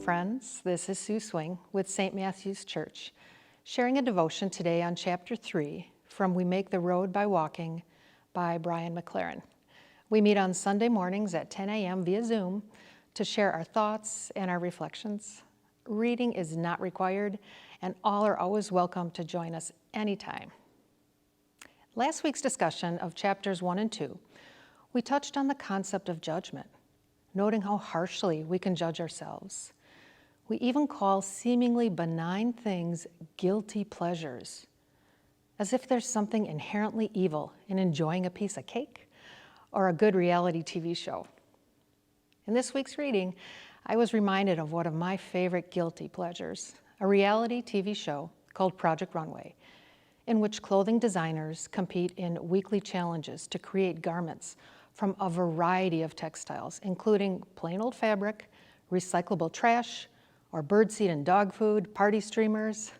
friends. This is Sue Swing with St. Matthew's Church, sharing a devotion today on Chapter 3 from We Make the Road by Walking by Brian McLaren. We meet on Sunday mornings at 10 a.m. via Zoom to share our thoughts and our reflections. Reading is not required, and all are always welcome to join us anytime. Last week's discussion of chapters 1 and 2, we touched on the concept of judgment, noting how harshly we can judge ourselves. We even call seemingly benign things guilty pleasures, as if there's something inherently evil in enjoying a piece of cake or a good reality TV show. In this week's reading, I was reminded of one of my favorite guilty pleasures, a reality TV show called Project Runway, in which clothing designers compete in weekly challenges to create garments from a variety of textiles, including plain old fabric, recyclable trash, or birdseed and dog food, party streamers.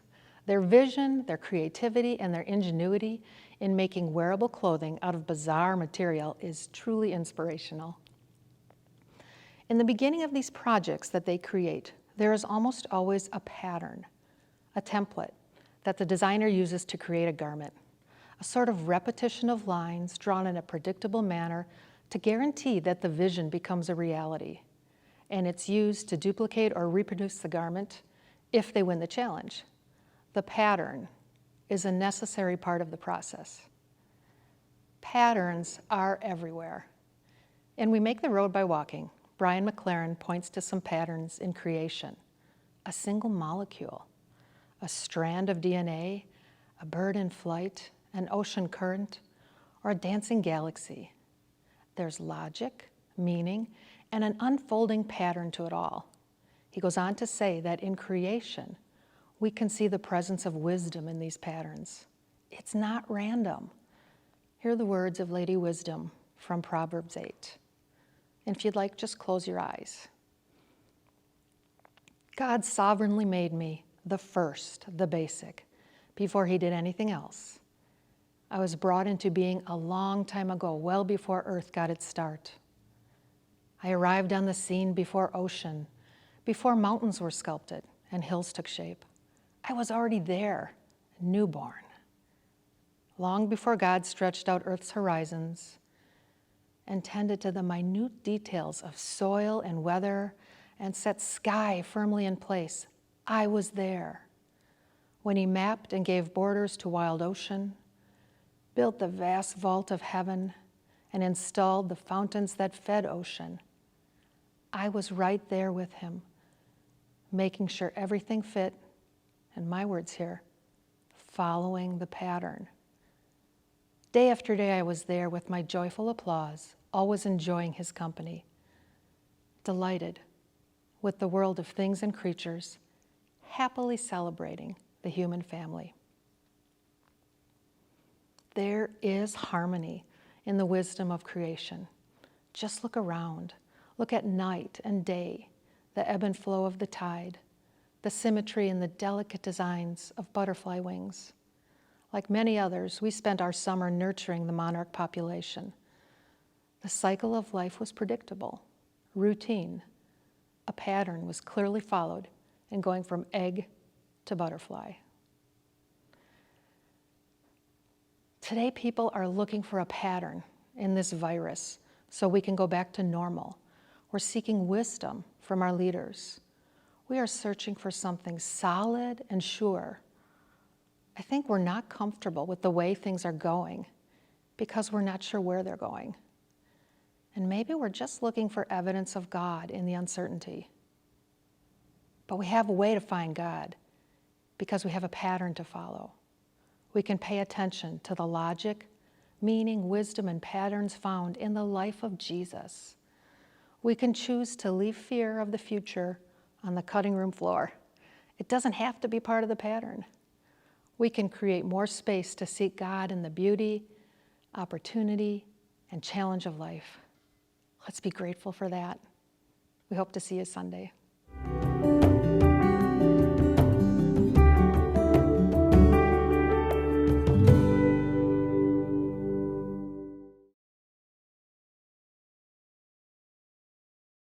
Their vision, their creativity, and their ingenuity in making wearable clothing out of bizarre material is truly inspirational. In the beginning of these projects that they create, there is almost always a pattern, a template that the designer uses to create a garment, a sort of repetition of lines drawn in a predictable manner to guarantee that the vision becomes a reality, and it's used to duplicate or reproduce the garment if they win the challenge. The pattern is a necessary part of the process. Patterns are everywhere. And We Make the Road by Walking, Brian McLaren points to some patterns in creation: a single molecule, a strand of DNA, a bird in flight, an ocean current, or a dancing galaxy. There's logic, meaning, and an unfolding pattern to it all. He goes on to say that in creation, we can see the presence of wisdom in these patterns. It's not random. Hear the words of Lady Wisdom from Proverbs 8. And if you'd like, just close your eyes. God sovereignly made me the first, the basic, before he did anything else. I was brought into being a long time ago, well before Earth got its start. I arrived on the scene before ocean, before mountains were sculpted and hills took shape. I was already there, newborn. Long before God stretched out Earth's horizons and tended to the minute details of soil and weather and set sky firmly in place, I was there. When he mapped and gave borders to wild ocean, built the vast vault of heaven, and installed the fountains that fed ocean, I was right there with him, making sure everything fit, and my words here, following the pattern. Day after day I was there with my joyful applause, always enjoying his company, delighted with the world of things and creatures, happily celebrating the human family. There is harmony in the wisdom of creation. Just look around. Look at night and day, the ebb and flow of the tide, the symmetry and the delicate designs of butterfly wings. Like many others, we spent our summer nurturing the monarch population. The cycle of life was predictable, routine. A pattern was clearly followed in going from egg to butterfly. Today, people are looking for a pattern in this virus so we can go back to normal. We're seeking wisdom from our leaders. We are searching for something solid and sure. I think we're not comfortable with the way things are going because we're not sure where they're going. And maybe we're just looking for evidence of God in the uncertainty. But we have a way to find God because we have a pattern to follow. We can pay attention to the logic, meaning, wisdom, and patterns found in the life of Jesus. We can choose to leave fear of the future on the cutting room floor. It doesn't have to be part of the pattern. We can create more space to seek God in the beauty, opportunity, and challenge of life. Let's be grateful for that. We hope to see you Sunday.